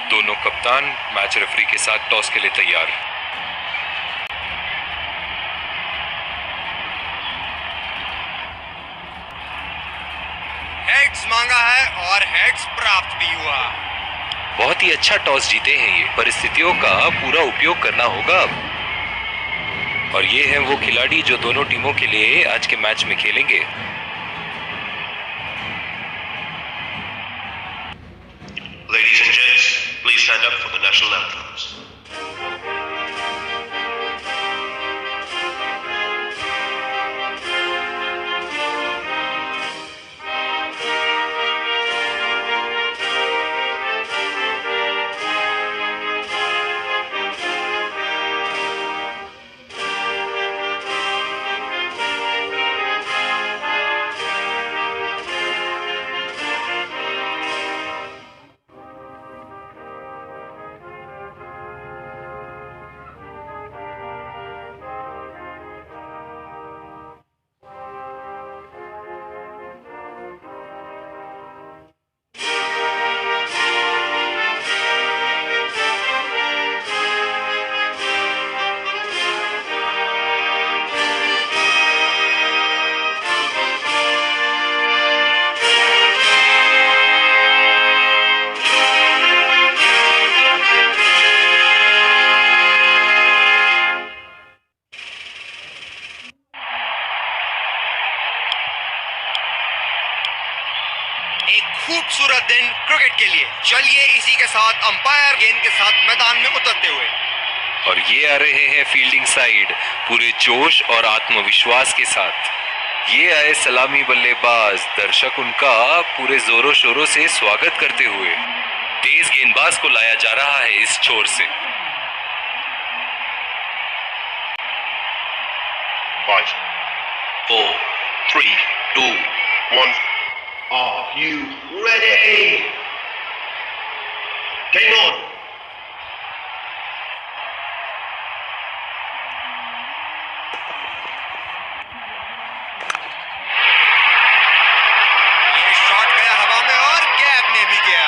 दोनों कप्तान match referee के साथ टॉस के लिए तैयार। हेड्स मांगा है और हेड्स प्राप्त भी हुआ। बहुत ही अच्छा टॉस जीते हैं ये। परिस्थितियों का पूरा उपयोग करना होगा अब। और ये हैं वो खिलाड़ी जो दोनों टीमों के लिए आज के मैच में खेलेंगे। Ladies and gents, please stand up for the national anthems. एक खूबसूरत दिन क्रिकेट के लिए। चलिए इसी के साथ अंपायर गेंद के साथ मैदान में उतरते हुए। और ये आ रहे हैं फील्डिंग साइड पूरे जोश और आत्मविश्वास के साथ। ये आए सलामी बल्लेबाज। दर्शक उनका पूरे जोरों शोरों से स्वागत करते हुए। तेज गेंदबाज को लाया जा रहा है इस छोर से। 5, 4, 3, 2, 1. Are you ready? Game on! ये शॉट गया हवा में और गैप ने भी गया।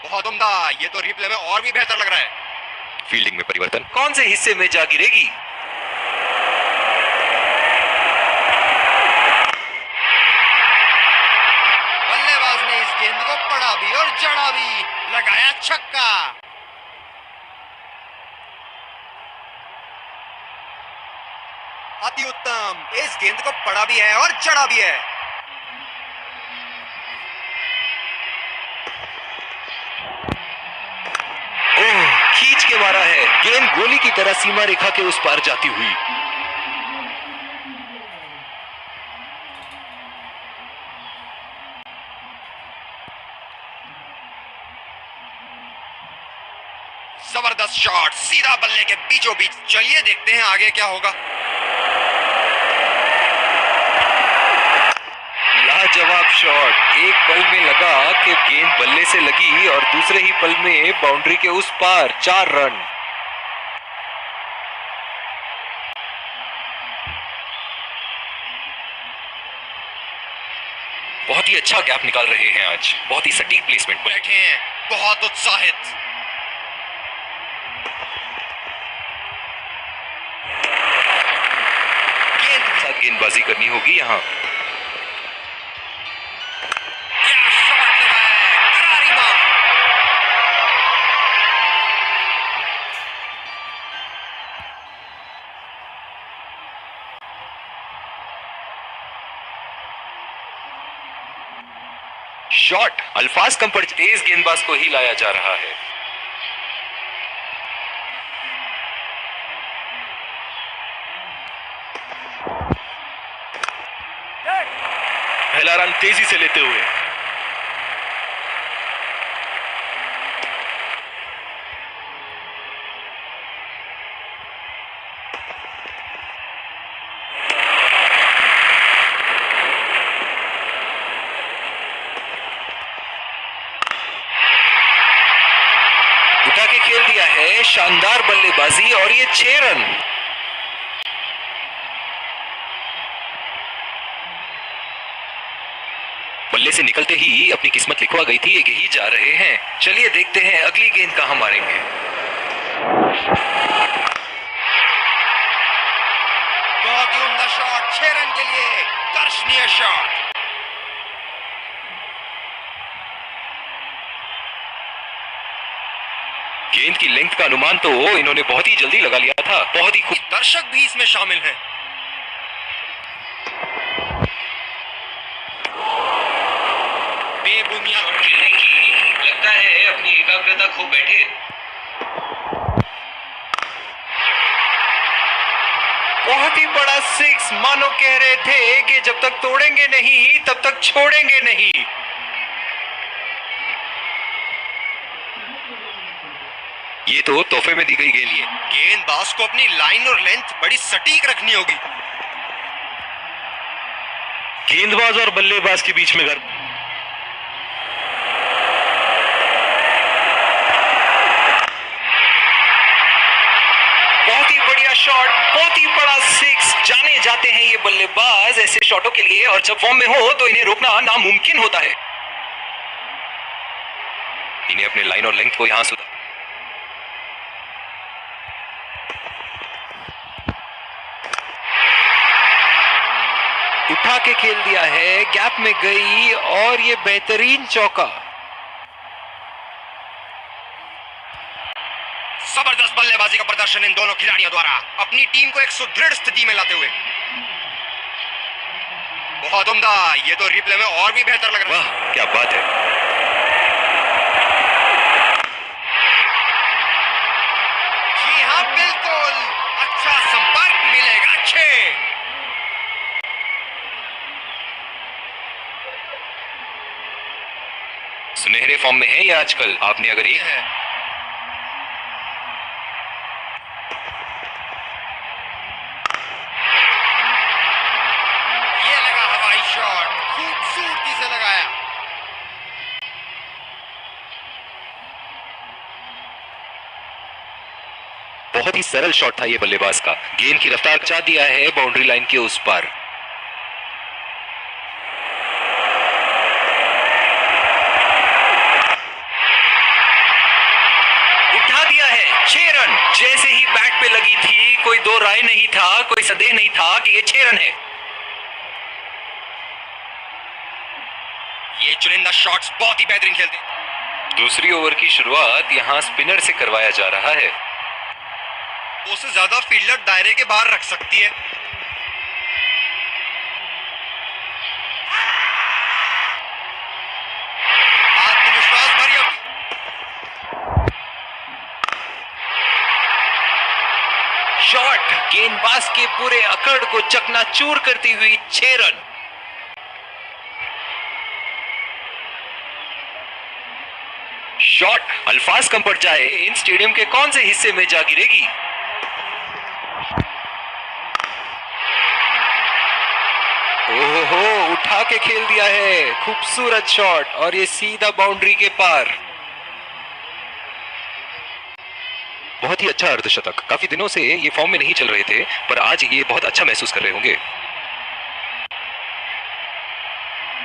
बहुत उम्दा। ये तो रिप्ले में और भी बेहतर लग रहा है। फील्डिंग में परिवर्तन कौन से हिस्से में जा गिरेगी? बल्लेबाज ने इस गेंद को पड़ा भी और जड़ा भी। लगाया छक्का। अति उत्तम। इस गेंद को पड़ा भी है और जड़ा भी है। ओह, खींच के मारा है। गेंद गोली की तरह सीमा रेखा के उस पार जाती हुई। जबरदस्त शॉट सीधा बल्ले के बीचों बीच। चलिए देखते हैं आगे क्या होगा। लाजवाब शॉट। एक पल में लगा कि गेंद बल्ले से लगी और दूसरे ही पल में बाउंड्री के उस पार 4 रन। बहुत ही अच्छा गैप निकाल रहे हैं आज। बहुत ही सटीक प्लेसमेंट पर बैठे हैं बहुत उत्साहित। गेंदबाजी करनी होगी यहाँ। क्या शॉट लगा है। करारी मार। शॉट अल्फाज कम पर तेज गेंदबाज को ही लाया जा रहा है। पहला रन तेजी से लेते हुए। उठा के खेल दिया है। शानदार बल्लेबाजी और ये 6 रन। से निकलते ही अपनी किस्मत लिखवा गई थी, यही जा रहे हैं। चलिए देखते हैं अगली गेंद कहां मारेंगे। बहुत ही उम्दा शॉट, 6 रन के लिए दर्शनीय शॉट। गेंद की लेंथ का अनुमान तो इन्होंने बहुत ही जल्दी लगा लिया था। बहुत ही खूब। दर्शक भी इसमें शामिल हैं। बेबुनियाद खेलने की लगता है अपनी एकाग्रता खो बैठे। बहुत ही बड़ा सिक्स, मानो कह रहे थे कि जब तक तोड़ेंगे नहीं तब तक छोड़ेंगे नहीं। ये तो तोहफे में दी गई गेंद है। गेंदबाज को अपनी लाइन और लेंथ बड़ी सटीक रखनी होगी। गेंदबाज और बल्लेबाज के बीच में बहुत ही बढ़िया शॉट, बहुत ही बड़ा सिक्स। जाने जाते हैं ये बल्लेबाज ऐसे शॉटों के लिए, और जब फॉर्म में हो तो इन्हें रोकना नामुमकिन होता है। इन्हें अपने लाइन और लेंथ को यहां सुधार। उठा के खेल दिया है, गैप में गई और ये बेहतरीन चौका। जबरदस्त बल्लेबाजी का प्रदर्शन इन दोनों खिलाड़ियों द्वारा अपनी टीम को एक सुदृढ़ स्थिति में लाते हुए। बहुत उम्दा, ये तो रिप्ले में और भी बेहतर लग रहा है। वाह क्या बात है। जी हाँ बिल्कुल, अच्छा संपर्क मिलेगा। अच्छे सुनहरे फॉर्म में है ये आजकल। आपने अगर एक है ये लगा हवाई शॉट, खूबसूरती से लगाया। बहुत ही सरल शॉट था ये बल्लेबाज का। गेंद की रफ्तार बचा दिया है बाउंड्री लाइन के उस पार। उठा दिया है, 6 रन। जैसे ही बैट पे लगी थी कोई दो राय नहीं था, कोई संदेह नहीं था कि ये 6 रन है। ये चुनिंदा शॉट्स बहुत ही बेहतरीन खेलते हैं। दूसरी ओवर की शुरुआत यहां स्पिनर से करवाया जा रहा है। उससे ज्यादा फील्डर दायरे के बाहर रख सकती है। आत्मविश्वास भरी शॉट गेंदबाज के पूरे अकड़ को चकनाचूर करती हुई 6 रन। शॉट अल्फाज कम पड़ जाए, इन स्टेडियम के कौन से हिस्से में जा गिरेगी। ओहो, उठा के खेल दिया है, खूबसूरत शॉट, और ये सीधा बाउंड्री के पार। बहुत ही अच्छा अर्धशतक। काफी दिनों से ये फॉर्म में नहीं चल रहे थे, पर आज ये बहुत अच्छा महसूस कर रहे होंगे।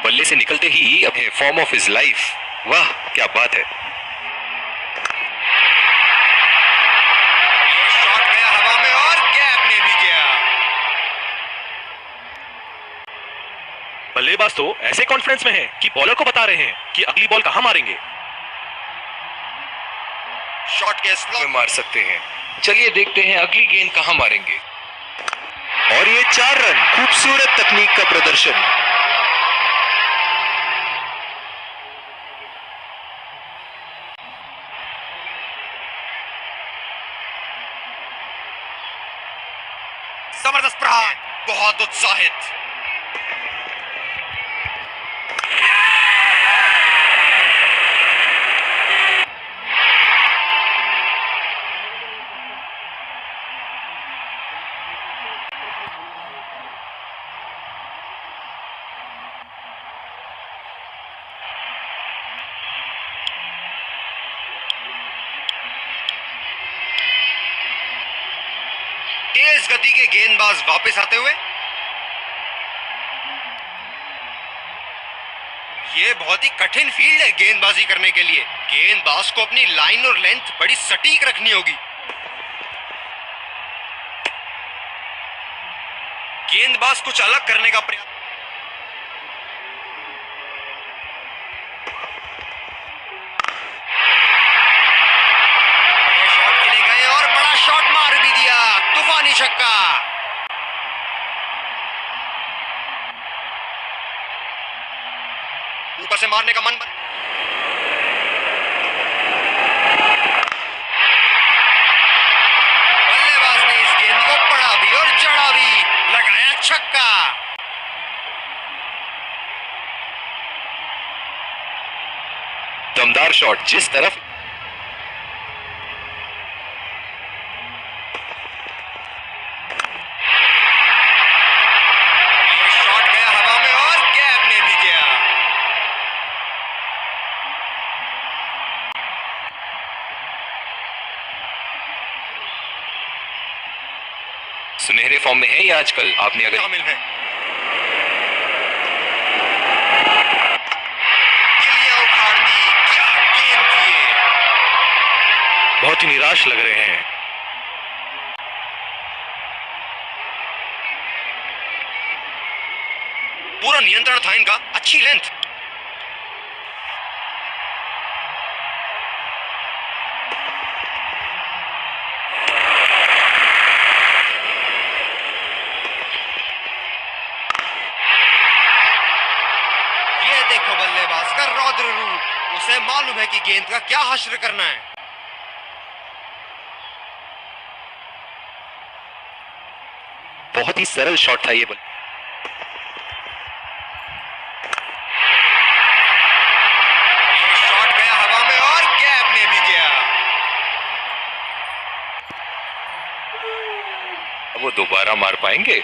बल्ले से निकलते ही अपने फॉर्म ऑफ हिज लाइफ। वाह क्या बात है। ये शॉट गया हवा में और गैप में भी गया। बल्लेबाज तो ऐसे कॉन्फिडेंस में है कि बॉलर को बता रहे हैं कि अगली बॉल कहां मारेंगे। शॉट के स्लो में मार सकते हैं। चलिए देखते हैं अगली गेंद कहां मारेंगे। और ये 4 रन। खूबसूरत तकनीक का प्रदर्शन। जबरदस्त प्रहार, बहुत उत्साहित। तेज गति के गेंदबाज वापस आते हुए ये बहुत ही कठिन फील्ड है गेंदबाजी करने के लिए। गेंदबाज को अपनी लाइन और लेंथ बड़ी सटीक रखनी होगी। गेंदबाज कुछ अलग करने का प्रयास। शॉट के लिए गए और बड़ा शॉट मार भी दिया, तूफानी छक्का। ऊपर से मारने का मन बल्लेबाज ने इस गेंद को पड़ा भी और जड़ा भी, लगाया छक्का। दमदार शॉट, जिस तरफ ये शॉट गया हवा में और गैप में भी गया। सुनहरे फॉर्म में है ये आजकल, आपने अगर शामिल है। गिलियां उखाड़ दी, क्या गेंद थी ये। बहुत ही निराश लग रहे हैं। पूरा नियंत्रण था इनका, अच्छी लेंथ। ये देखो बल्लेबाज का रौद्र रूप, उसे मालूम है कि गेंद का क्या हश्र करना है। बहुत ही सरल शॉट था ये बल। ये शॉट गया हवा में और गैप में भी गया। अब वो दोबारा मार पाएंगे?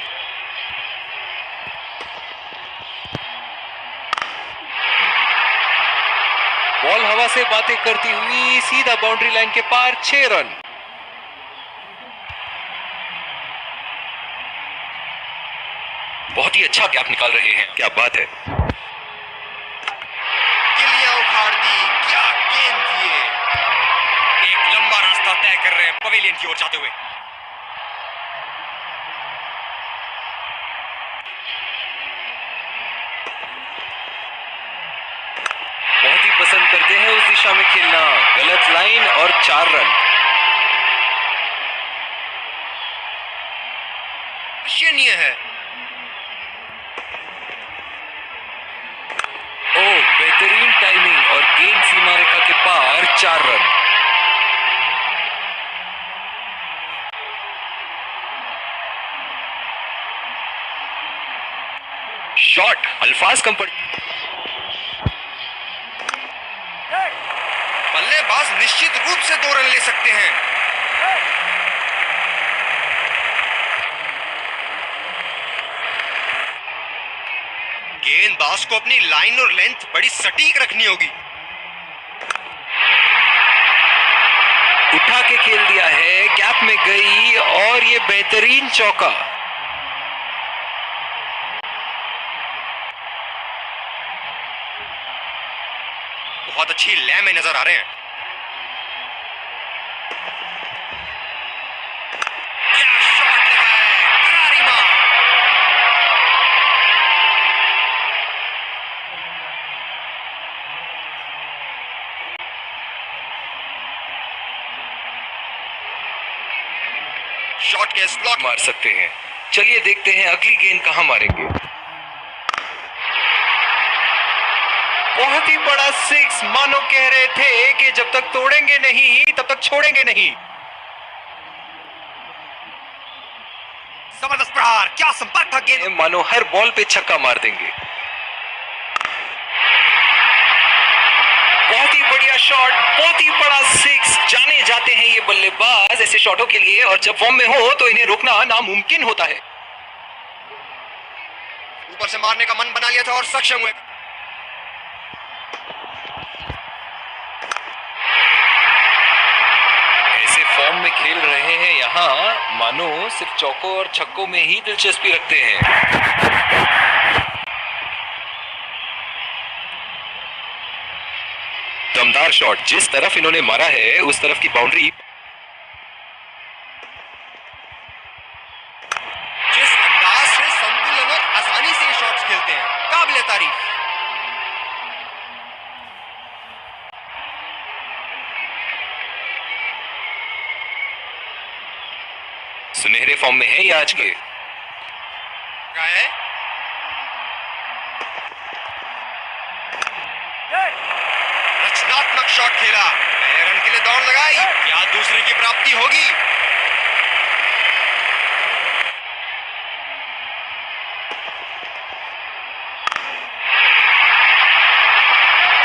बॉल हवा से बातें करती हुई सीधा बाउंड्री लाइन के पार, 6 रन। बहुत ही अच्छा गैप निकाल रहे हैं, क्या बात है। गिलियां उखाड़ दी, क्या गेंद थी ये। एक लंबा रास्ता तय कर रहे हैं पवेलियन की ओर जाते हुए। बहुत ही पसंद करते हैं उस दिशा में खेलना। गलत लाइन और 4 रन। दर्शनीय है। ओह, बेहतरीन टाइमिंग और गेंद सीमा रेखा के पार, 4 रन। शॉट अल्फाज कम पड़। बल्लेबाज निश्चित रूप से 2 रन ले सकते हैं। गेंदबाज को अपनी लाइन और लेंथ बड़ी सटीक रखनी होगी। उठा के खेल दिया है, गैप में गई और ये बेहतरीन चौका। बहुत अच्छी लय में नजर आ रहे हैं। क्या शॉट लगा है, करारी मार। शॉट के स्लॉट मार सकते हैं। चलिए देखते हैं अगली गेंद कहां मारेंगे। बहुत ही बड़ा 6, मानो कह रहे थे कि जब तक तोड़ेंगे नहीं तब तक छोड़ेंगे नहीं। जबरदस्त प्रहार, क्या संपर्क था गेंद। मानो हर बॉल पे छक्का मार देंगे। बहुत ही बढ़िया शॉट, बहुत ही बड़ा 6। जाने जाते हैं ये बल्लेबाज ऐसे शॉटों के लिए, और जब फॉर्म में हो तो इन्हें रोकना नामुमकिन होता है। ऊपर से मारने का मन बना लिया था और सक्षम हुए। ऐसे फॉर्म में खेल रहे हैं यहाँ, मानो सिर्फ चौकों और छक्कों में ही दिलचस्पी रखते हैं। शानदार शॉट, जिस तरफ इन्होंने मारा है उस तरफ की बाउंड्री। जिस अंदाज से संतुलन और आसानी से शॉट्स खेलते हैं, काबिले तारीफ। सुनहरे फॉर्म में है ये आज के। क्या है? रचनात्मक शॉट खेला, नए रन के लिए दौड़ लगाई, या दूसरे की प्राप्ति होगी?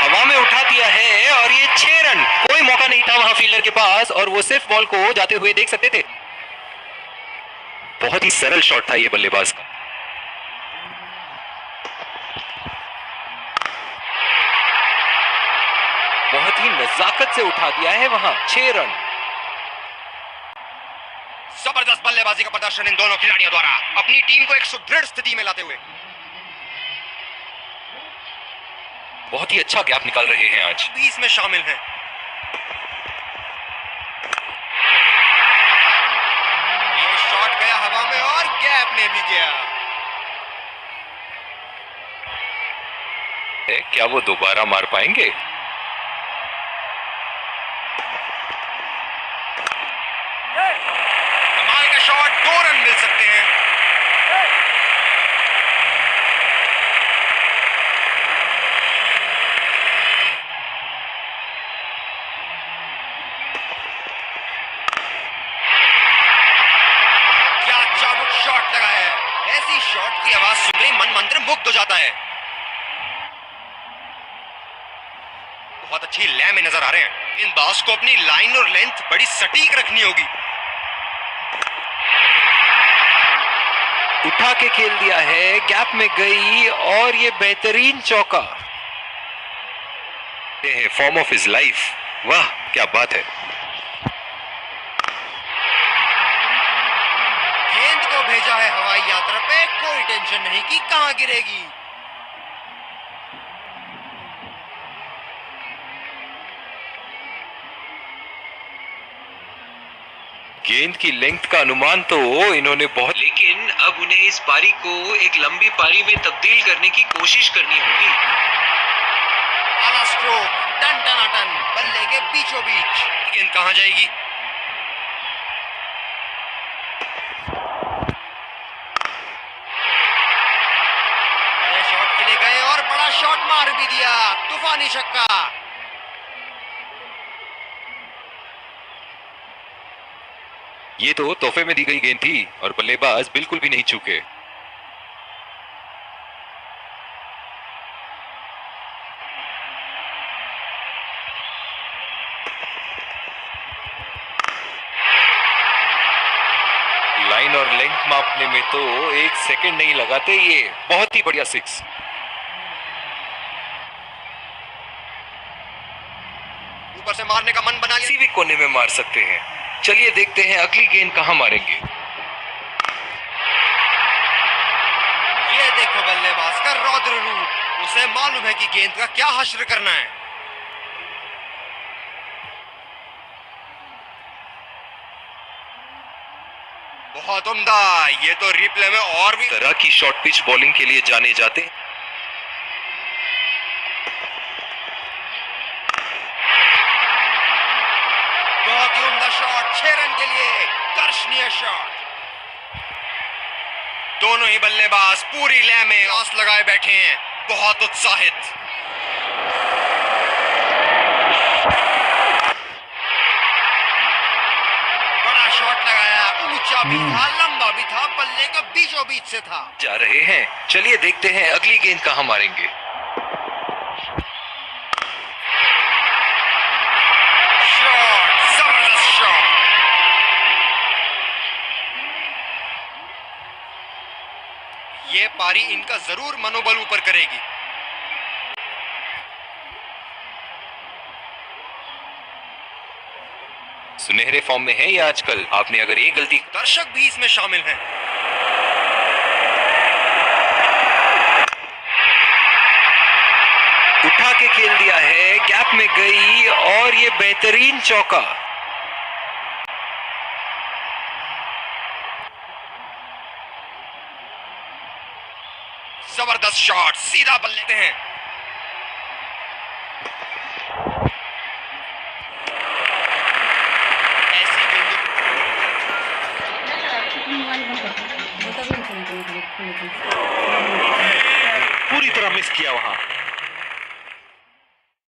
हवा में उठा दिया है और ये 6 रन। कोई मौका नहीं था वहां फील्डर के पास और वो सिर्फ बॉल को जाते हुए देख सकते थे। बहुत ही सरल शॉट था ये बल्लेबाज का। बहुत ही नजाकत से उठा दिया है वहां 6 रन। जबरदस्त बल्लेबाजी का प्रदर्शन इन दोनों खिलाड़ियों द्वारा अपनी टीम को एक सुदृढ़ स्थिति में लाते हुए। बहुत ही अच्छा गैप निकाल रहे हैं आज। 20 में शामिल हैं। ये शॉट गया हवा में और गैप में भी गया। क्या वो दोबारा मार पाएंगे? कमाल का शॉट, 2 रन मिल सकते हैं। क्या चाबुक शॉट लगाया है। ऐसी शॉट की आवाज सुनते ही मन मंत्र मुग्ध हो जाता है। बहुत अच्छी लय में नजर आ रहे हैं। इन बॉस को अपनी लाइन और लेंथ बड़ी सटीक रखनी होगी। उठा के खेल दिया है, गैप में गई और ये बेहतरीन चौका। ये है फॉर्म ऑफ हिज लाइफ। वाह क्या बात है। गेंद को भेजा है हवाई यात्रा पे, कोई टेंशन नहीं कि कहां गिरेगी। गेंद की लेंथ का अनुमान तो इन्होंने बहुत, लेकिन अब उन्हें इस पारी को एक लंबी पारी में तब्दील करने की कोशिश करनी होगी। आला स्ट्रोक, टन टनाटन, बल्ले के बीचों बीच। गेंद कहां जाएगी? बड़े शॉट के लिए गए और बड़ा शॉट मार भी दिया। तूफानी छक्का। ये तो तोहफे में दी गई गेंद थी और बल्लेबाज बिल्कुल भी नहीं चूके। लाइन और लेंथ मापने में तो 1 सेकंड नहीं लगाते ये। बहुत ही बढ़िया 6। ऊपर से मारने का मन बना किसी लिया। भी कोने में मार सकते हैं। चलिए देखते हैं अगली गेंद कहां मारेंगे। ये देखो बल्लेबाज का रौद्र रूप। उसे मालूम है कि गेंद का क्या हश्र करना है। बहुत उम्दा। ये तो रिप्ले में और भी तरह की शॉर्ट पिच बॉलिंग के लिए जाने जाते। बहुत ही उम्दा शॉट, 6 रन के लिए दर्शनीय शॉट। दोनों ही बल्लेबाज पूरी लय में आस लगाए बैठे हैं, बहुत उत्साहित। बड़ा शॉट लगाया, ऊंचा भी था, लंबा भी था, बल्ले का बीचों बीच से था। जा रहे हैं। चलिए देखते हैं अगली गेंद कहां मारेंगे। शॉट, जबरदस्त शॉट। ये पारी इनका जरूर मनोबल ऊपर करेगी। सुनहरे फॉर्म में है ये आजकल। आपने अगर ये गलती, दर्शक भी इसमें शामिल हैं। उठा के खेल दिया है, गैप में गई बेहतरीन चौका। जबरदस्त शॉट, सीधा बल्ले हैं। ऐसी गेंदों पूरी तरह मिस किया वहां।